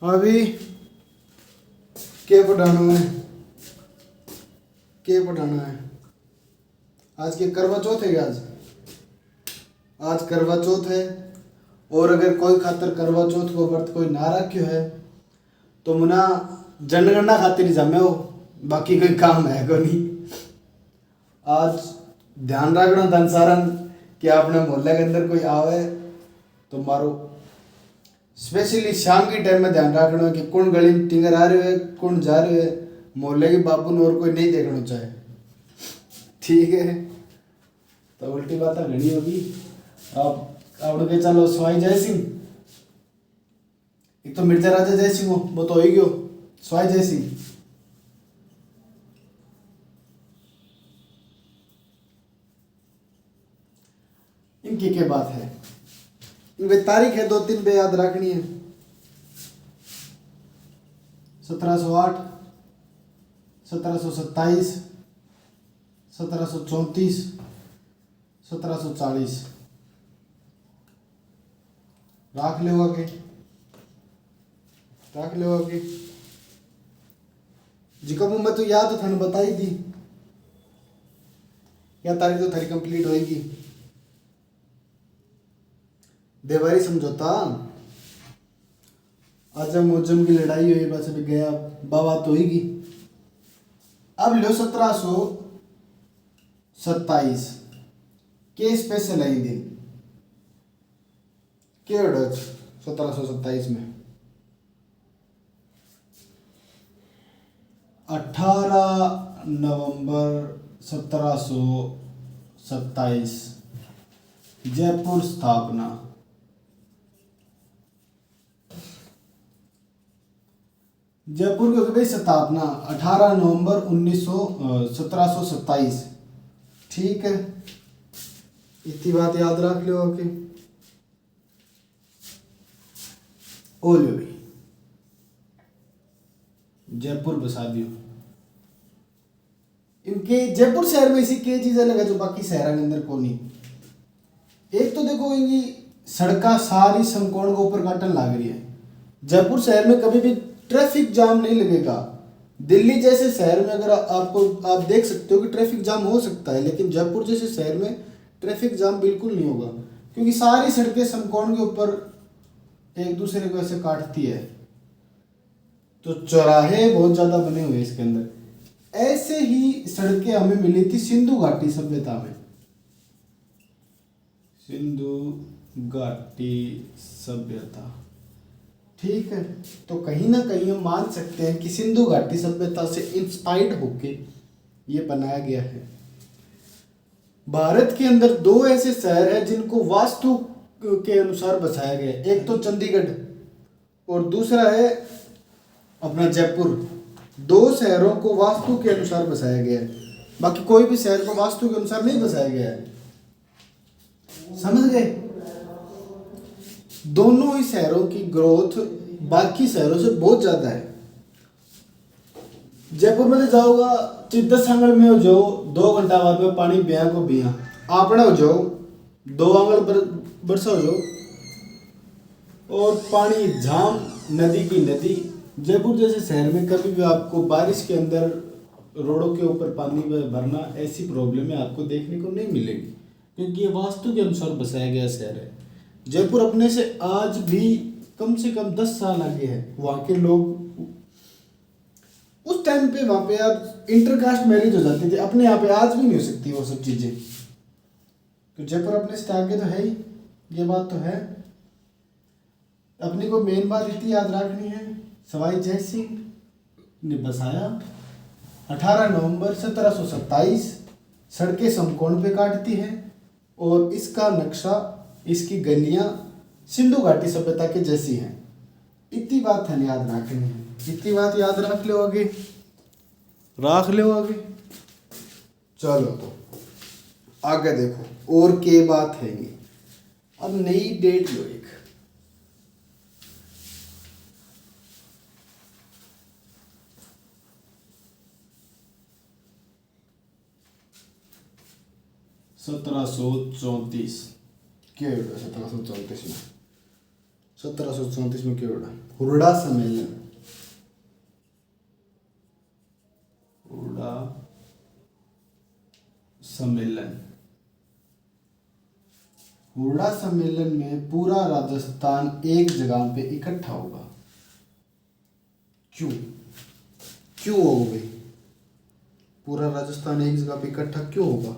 अभी के पढ़ाना है आज के करवा चौथ है। आज करवा चौथ है। और अगर कोई खातर करवा चौथ को व्रत कोई ना रख्यो है तो मुना जनगणना खातिर ही जामे हो, बाकी कोई काम है को नहीं। आज ध्यान रखना धन सारन कि अपने मोहल्ले के अंदर कोई आवे तो मारो स्पेशली शाम की टाइम में ध्यान रखना कि कौन गली में टिंगर आ रहे है कौन जा रहे है। मोहल्ले के बाबू ने और कोई नहीं देखना चाहे, ठीक है। तो उल्टी बात घनी होगी। अब आवड़ के चलो स्वाई जय सिंह, एक तो मिर्जा राजा जय सिंह हो वो तो हो ही गयो, स्वाई जय सिंह। इनकी क्या बात है, इनकी तारीख है 2-3 पे याद रखनी है। 1708, 1727, 1734, 1740 राख ले आगे जिको मैं तो याद था बताई दी, या तारीख तो थारी कंप्लीट होएगी। देवारी समझौता, आजम उजम की लड़ाई हुई, बस अभी गया बाबा तो होगी। अब लो 1727 के स्पेशल आई दिन के 1727 में 18 नवंबर 1727 जयपुर स्थापना। जयपुर की भाई स्थापना 18 नवंबर 1727, ठीक है। इतनी बात याद रख लो ओके। ओ लो भाई जयपुर बसा दियो। इनके जयपुर शहर में ऐसी कई चीजें लगा जो बाकी शहरों के अंदर को नहीं। एक तो देखो इनकी सड़का सारी समकोण के ऊपर काटन लग रही है। जयपुर शहर में कभी भी ट्रैफिक जाम नहीं लगेगा। दिल्ली जैसे शहर में अगर आप देख सकते हो कि ट्रैफिक जाम हो सकता है, लेकिन जयपुर जैसे शहर में ट्रैफिक जाम बिल्कुल नहीं होगा, क्योंकि सारी सड़कें समकोण के ऊपर एक दूसरे को ऐसे काटती है। तो चौराहे बहुत ज्यादा बने हुए इसके अंदर। ऐसे ही सड़कें हमें मिली थी सिंधु घाटी सभ्यता में। सिंधु घाटी सभ्यता, ठीक है। तो कहीं ना कहीं हम मान सकते हैं कि सिंधु घाटी सभ्यता से इंस्पायर्ड होके ये बनाया गया है। भारत के अंदर 2 ऐसे शहर हैं जिनको वास्तु के अनुसार बसाया गया है, एक तो चंडीगढ़ और दूसरा है अपना जयपुर। 2 शहरों को वास्तु के अनुसार बसाया गया है, बाकी कोई भी शहर को वास्तु के अनुसार नहीं बसाया गया है, समझ गए। दोनों ही शहरों की ग्रोथ बाकी शहरों से बहुत ज्यादा है। जयपुर में जाओगा 10 आंगल में हो जाओ 2 घंटा बाद में पानी बिया को बिया आपने हो जाओ 2 आंगल बरसा हो जाओ और पानी झाम नदी की नदी। जयपुर जैसे शहर में कभी भी आपको बारिश के अंदर रोडों के ऊपर पानी भरना ऐसी प्रॉब्लम आपको देखने को नहीं मिलेगी, क्योंकि ये वास्तु के अनुसार बसाया गया शहर है। जयपुर अपने से आज भी कम से कम 10 साल आगे है। वहाँ के लोग उस टाइम पे वहाँ पे यार इंटरकास्ट मैरिज हो जाती थी, अपने यहाँ पे आज भी नहीं हो सकती वो सब चीजें। तो जयपुर अपने से आगे तो है ही, ये बात तो है। अपनी को मेन बात इतनी याद रखनी है, सवाई जय सिंह ने बसाया 18 नवंबर 1727। सड़कें समकोण पे काटती हैं और इसका नक्शा, इसकी गलियां सिंधु घाटी सभ्यता के जैसी हैं। इतनी बात है याद रखनी है, इतनी बात याद रख लो आगे, रख लो आगे। चलो तो आगे देखो और के बात है ये। अब नई डेट लो एक, (1734) क्या 1734 में 1734 में क्या हुआ? हुरडा सम्मेलन। हुरडा सम्मेलन। हुरडा सम्मेलन में पूरा राजस्थान एक जगह पे इकट्ठा होगा। क्यों क्यों होगा? पूरा राजस्थान एक जगह पे इकट्ठा क्यों होगा?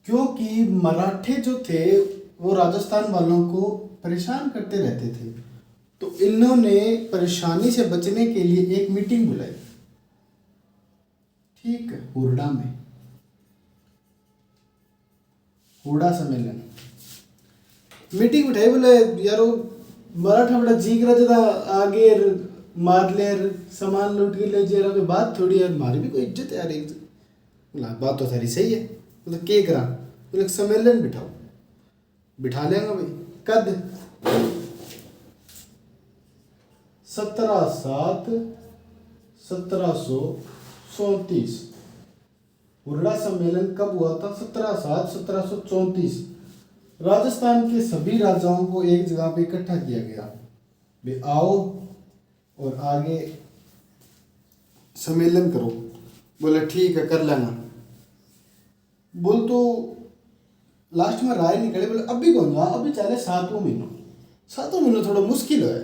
क्योंकि मराठे जो थे वो राजस्थान वालों को परेशान करते रहते थे, तो इन्होंने परेशानी से बचने के लिए एक मीटिंग बुलाई। ठीक है, हुरडा में, हुरडा सम्मेलन मीटिंग बिठाई। बोले यारो मराठा बड़ा जीक रहा था, आगे मार ले, सामान लूट के ले जा रहा, बात थोड़ी यार, हमारी भी कोई इज्जत है यार। एक बोला बात तो सारी सही है। बोले के करा? बोले सम्मेलन बिठाओ। बिठा लेंगे भाई। कद? 17/7/1734। हुरडा सम्मेलन कब हुआ था? 17/7/1734। राजस्थान के सभी राजाओं को एक जगह पे इकट्ठा किया गया, वे आओ और आगे सम्मेलन करो। बोले ठीक है, कर लेना। बोल तो लास्ट में राय निकले, बोले अभी कौन जा, अभी चले 7वां महीना। 7वां महीना थोड़ा मुश्किल है,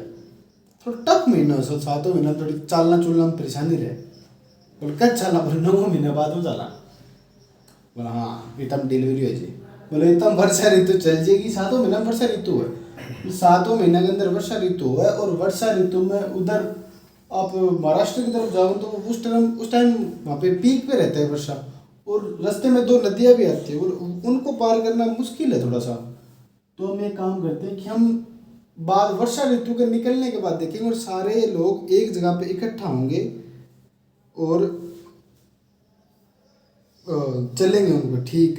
थोड़ा टफ महीना है। 7वां महीना थोड़ी चालना चुलना में परेशानी रहे। बोले कब चलना? बोले 9वां महीना बाद में चला। बोला हाँ, इतम डिलीवरी हो जाए। बोले इतम वर्षा ऋतु चल जाएगी। 7वां महीना वर्षा ऋतु है। 7वां महीना के अंदर वर्षा ऋतु है, और वर्षा ऋतु में उधर आप महाराष्ट्र की तरफ जाओ तो उस टाइम वहाँ पे पीक पे रहता है वर्षा, और रास्ते में 2 नदियाँ भी आती है, और उनको पार करना मुश्किल है थोड़ा सा। तो हम एक काम करते हैं कि हम बाद वर्षा ऋतु के निकलने के बाद देखेंगे, और सारे लोग एक जगह पे इकट्ठा होंगे और चलेंगे उनको। ठीक,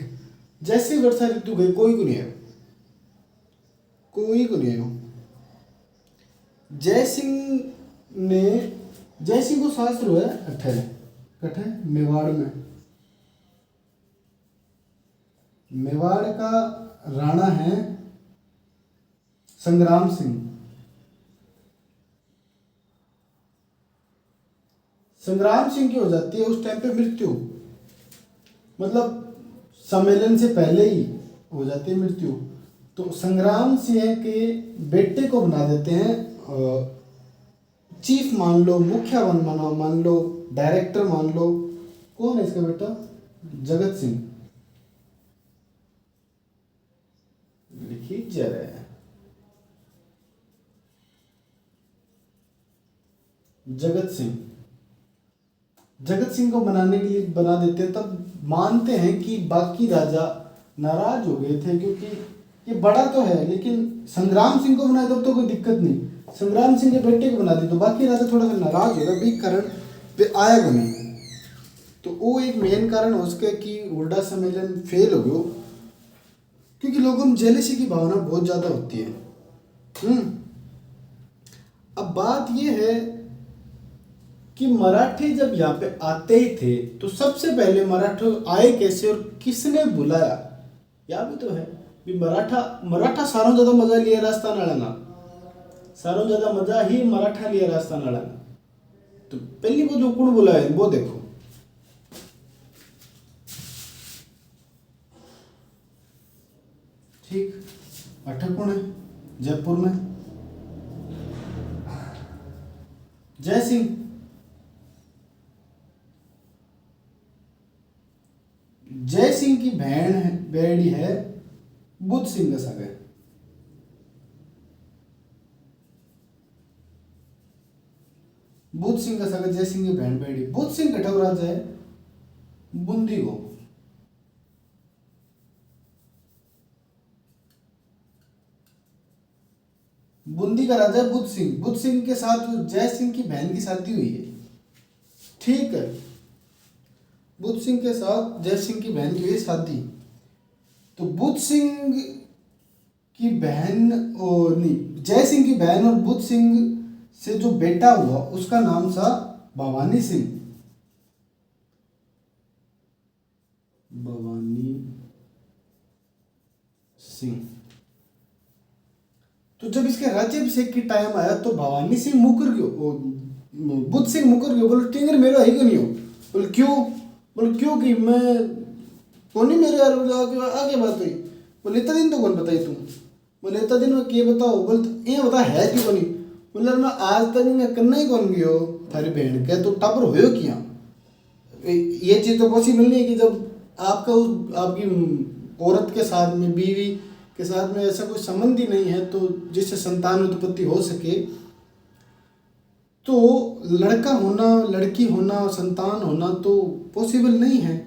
जैसे ही वर्षा ऋतु गई, कोई को नहीं आया, कोई को नहीं आया। जय सिंह को शास्त्र हुआ है कठे मेवाड़ में। मेवाड़ का राणा है संग्राम सिंह। संग्राम सिंह की हो जाती है उस टाइम पे मृत्यु, मतलब सम्मेलन से पहले ही हो जाती है मृत्यु। तो संग्राम सिंह के बेटे को बना देते हैं चीफ, मान लो मुखिया मान लो, डायरेक्टर मान लो। कौन है इसका बेटा? जगत सिंह। लिखी जा रहा है जगत सिंह। जगत सिंह को बनाने के लिए बना देते हैं। तब मानते हैं कि बाकी राजा नाराज हो गए थे, क्योंकि ये बड़ा तो है, लेकिन संग्राम सिंह को बनाए तब तो कोई दिक्कत नहीं, संग्राम सिंह के बेटे को बना दी तो बाकी राजा थोड़ा सा नाराज होगा, भी कारण वे आएगा नहीं। तो वो एक मेन कारण हो सके कि हुरडा सम्मेलन फेल हो गयो, क्योंकि लोगों में जेलसी की भावना बहुत ज़्यादा होती है। अब बात ये है कि मराठी जब यहाँ पे आते ही थे तो सबसे पहले मराठा आए कैसे और किसने बुलाया, यह भी तो है। भी मराठा सारों ज़्यादा मजा लिया राजस्थान वाला, सारों ज़्यादा मजा ही मराठा लिया राजस्थान वाला। तो पहली वो जो कुण बुलाया वो देखो। ठीक, अठकुण है जयपुर में। जय सिंह, जय सिंह की बहन है, बेड़ी है बुद्ध सिंह का सगा है। बुद्ध सिंह का सगा जय सिंह की बहन बेड़ी। बुद्ध सिंह कठौर राजा है बूंदी को। बूंदी का राजा बुद्ध सिंह। बुद्ध सिंह के साथ जय सिंह की बहन की शादी हुई है। ठीक है, बुद्ध सिंह के साथ जय सिंह की बहन की हुई शादी। तो बुद्ध सिंह की बहन और नहीं, जय सिंह की बहन और बुद्ध सिंह से जो बेटा हुआ उसका नाम था भवानी सिंह। भवानी सिंह। तो जब इसके राज्याभिषेक की टाइम आया तो भवानी सिंह मुकर गयो, बुद्ध सिंह मुकर गयो। बोले टिंगर मेरा है क्यों नहीं हो? बोले क्यों? बोले क्यों कि मैं कौन ही मेरे यार आगे बात हुई। बोले इतना दिन तो कौन बताई तुम? बोले इतना दिन में क्या बताओ? बोले तो ये बता है क्यों नहीं? बोले मैं आज तक मैं करना ही कौन गयो थारी बहन के तो टापर होयो किया। ये चीज़ तो पॉसिबल नहीं है कि जब आपका उस आपकी औरत के साथ में, बीवी के साथ में ऐसा कोई संबंध ही नहीं है तो जिससे संतान उत्पत्ति हो सके, तो लड़का होना, लड़की होना, संतान होना तो पॉसिबल नहीं है।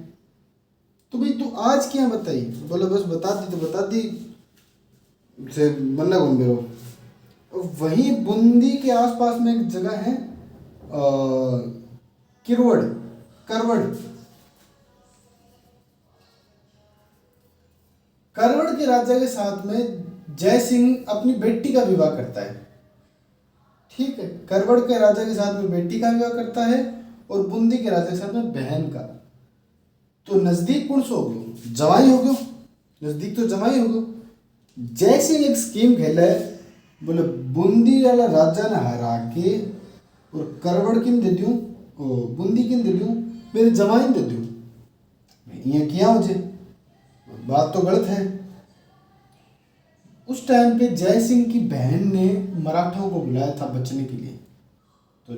तो भाई तू आज क्या बताई? बोला बस बता दी तो बता दी, से बनना कौन बेरो। वहीं बूंदी के आसपास में एक जगह है किरवड़, करवड़। करवड़ के राजा के साथ में जय सिंह अपनी बेटी का विवाह करता है। ठीक है, करवड़ के राजा के साथ में बेटी का विवाह करता है और बूंदी के राजा के साथ में बहन का। तो नजदीक कौन सा हो गयो? जवाई हो गयो, नजदीक तो जवाई हो गयो। जय सिंह एक स्कीम खेला है, बोले बूंदी वाला राजा ने हरा के और करवड़ किन दे दूं, बूंदी किन दे दूं, मेरे जवाई दे दूं। ये किया मुझे, बात तो गलत है। उस टाइम पे जय सिंह की बहन ने मराठाओं को बुलाया था बचने के लिए। तो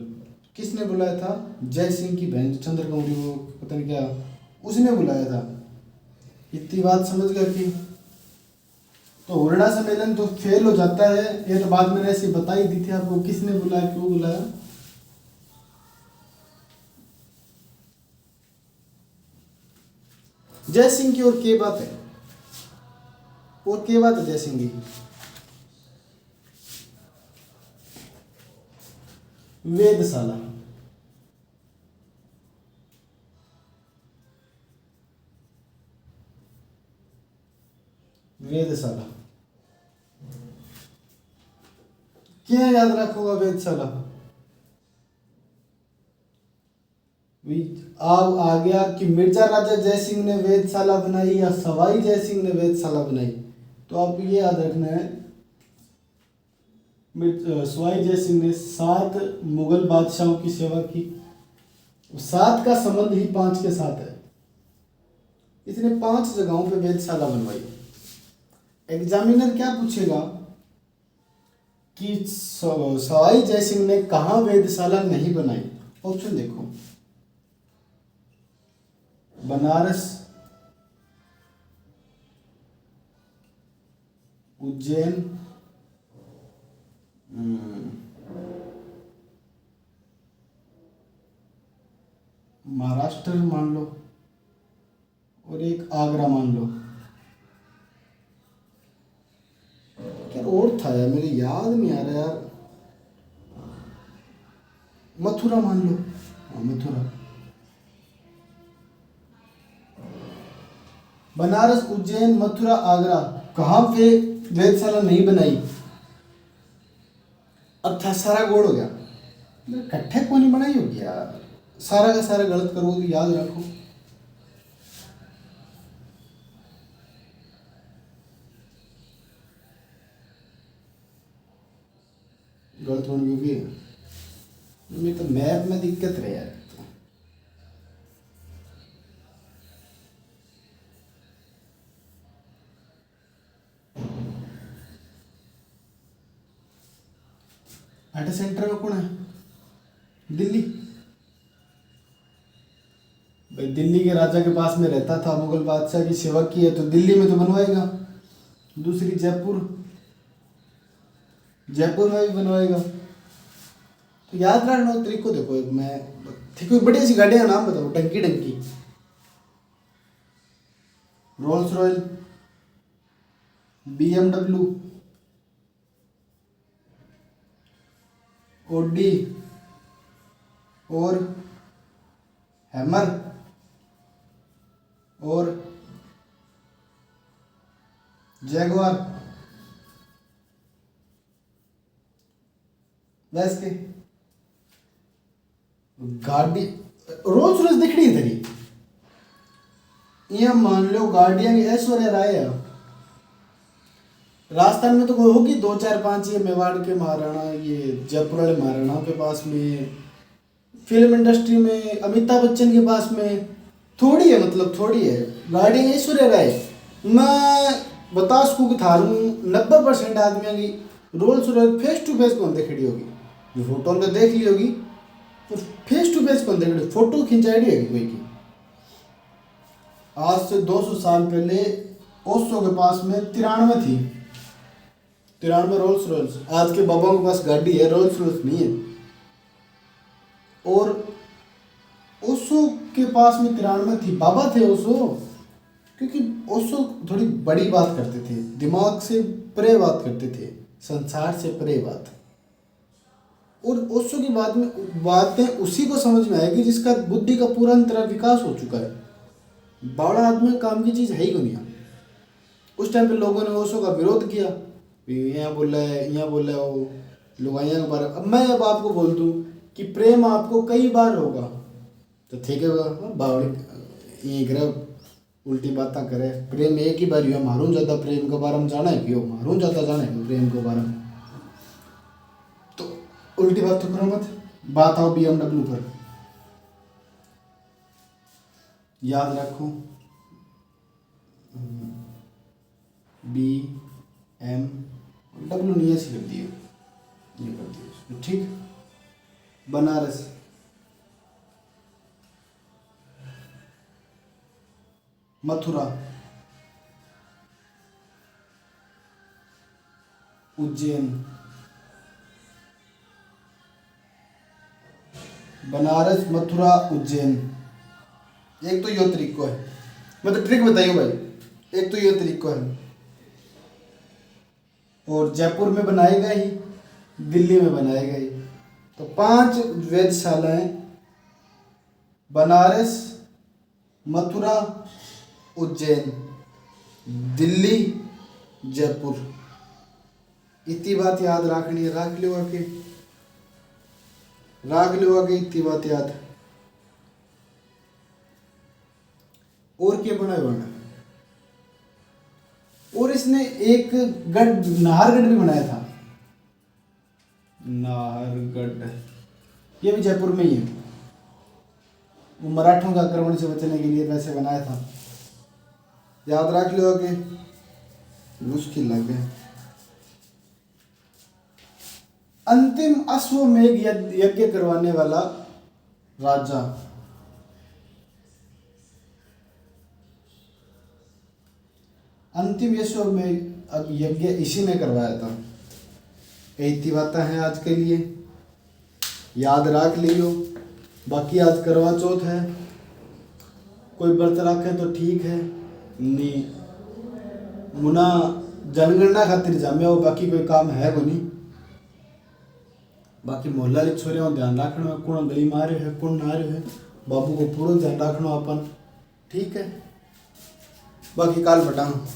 किसने बुलाया था? जय सिंह की बहन चंद्रगौरी, वो पता नहीं क्या, उसने बुलाया था। इतनी बात समझ गया कि तो हुरडा सम्मेलन तो फेल हो जाता है। ये तो बात मैंने ऐसी बता ही दी थी आपको, किसने बुलाया, क्यों बुलाया। जय सिंह की और क्या बात है, और क्या बात है जय सिंह की। वेदशाला, वेदशाला क्या याद रखोगा? वेदशाला अब आ गया कि मिर्जा राजा जय सिंह ने वेदशाला बनाई या सवाई जय सिंह ने वेदशाला बनाई। तो आपको ये याद रखना है, सवाई जय सिंह ने 7 मुगल बादशाहों की सेवा की। 7 का संबंध ही 5 के साथ है। इसने 5 जगहों पे वेदशाला बनवाई। एग्जामिनर क्या पूछेगा कि सवाई जय सिंह ने कहाँ वेदशाला नहीं बनाई? ऑप्शन देखो, बनारस, उज्जैन, महाराष्ट्र मान लो, और एक आगरा मान लो। क्या और था यार, मेरे याद नहीं आ रहा यार। मथुरा मान लो, हाँ मथुरा। बनारस, उज्जैन, मथुरा, आगरा, कहाँ पे वेदशाला नहीं बनाई? अब था सारा गोड़ हो गया, इकट्ठे को नहीं बनाई होगी यार। सारा का सारा गलत करोगे तो याद रखो। गलत बन गई मैं तो मैथ में दिक्कत रहे यार। डाटा सेंटर में कौन है? दिल्ली। भाई दिल्ली के राजा के पास में रहता था, मुगल बादशाह की सेवा की है तो दिल्ली में तो बनवाएगा। दूसरी जयपुर, जयपुर में भी बनवाएगा। तो याद रखना तरीको देखो, मैं ठीक है, बड़ी सी गाड़ियों का नाम बताओ। टंकी टंकी, रोल्स रॉयल, BMW, ओडी और हैमर और जैगवार। वैसे गाड़ी रोल्स रॉयस दिख रही है तेरी? यहाँ मान लो गाड़ियाँ ऐश्वर्या राय है। राजस्थान में तो कोई होगी दो चार पांच, ये मेवाड़ के महाराणा, ये जयपुर वाले महाराणाओं के पास में, फिल्म इंडस्ट्री में अमिताभ बच्चन के पास में थोड़ी है, मतलब थोड़ी है गाड़ियाँ ऐश्वर्या राय। मैं बता सकूँ कि थारू 90% आदमियों की Rolls Royce face to face कौन देखी होगी, जो फोटो में देख ली होगी, तो फेस टू फेस कौन देखी, फोटो खिंचाई होगी कोई की। आज से 200 साल पहले ओशो के पास में 93 थी, 93 रोल्स रॉयस। आज के बाबाओं के पास गाड़ी है, रोल्स रॉयस नहीं है। और ओशो के पास में 93 थी, बाबा थे ओशो, क्योंकि ओशो थोड़ी बड़ी बात करते थे, दिमाग से परे बात करते थे, संसार से परे बात। और ओशो की बातें उसी को समझ में आएगी जिसका बुद्धि का पूरा तरह विकास हो चुका है। बड़ा आदमी काम की चीज़ है ही दुनिया। उस टाइम पे लोगों ने ओशो का विरोध किया, यहाँ बोल रहा है, यहाँ बोल रहा है, वो लुगाइयाँ के बारे में। अब मैं आपको बोल दूँ कि प्रेम आपको कई बार होगा तो ठीक है, बावड़ी ये ग्रह उल्टी बातें करे। प्रेम एक ही बार हुआ, मारूं जाता प्रेम के बारे में जाना है क्यों, मारूं जाता जाने प्रेम के बारे में, तो उल्टी बात तो करो मत। बात आओ BMW पर, याद रखो BMW नहीं ऐसी कर दिए, ये कर दिए ठीक। बनारस, मथुरा, उज्जैन, बनारस, मथुरा, उज्जैन। एक तो यो तरीको है, मैं तो ट्रिक बताइए भाई, एक तो यो तरीको है। और जयपुर में बनाएगा ही, दिल्ली में बनाएगा ही। तो 5 वेधशालाएं, बनारस, मथुरा, उज्जैन, दिल्ली, जयपुर। इतनी बात याद रखनी है, रख लो आके, रख लो आगे इतनी बात याद। और क्या बना बना। और इसने एक गढ़, नाहरगढ़ भी बनाया था, नाहरगढ़, ये भी जयपुर में ही है। वो मराठों के आक्रमण से बचने के लिए वैसे बनाया था, याद रख लो कि मुश्किल लग गया। अंतिम अश्वमेध यज्ञ करवाने वाला राजा, अंतिम अश्वमेध यज्ञ इसी ने करवाया था। इतनी बातें हैं आज के लिए, याद रख लियो। बाकी आज करवा चौथ है, कोई व्रत रखे तो ठीक है, नहीं मुना जनगणना खातिर जामे हो, बाकी कोई काम है वो नहीं। बाकी मोहल्ला ले छोरे ध्यान रखना, कौन गली में आ रहे है कौन ना आ रहे है, बाबू को पूरा ध्यान रखना अपन, ठीक है। बाकी काल बटाऊँ।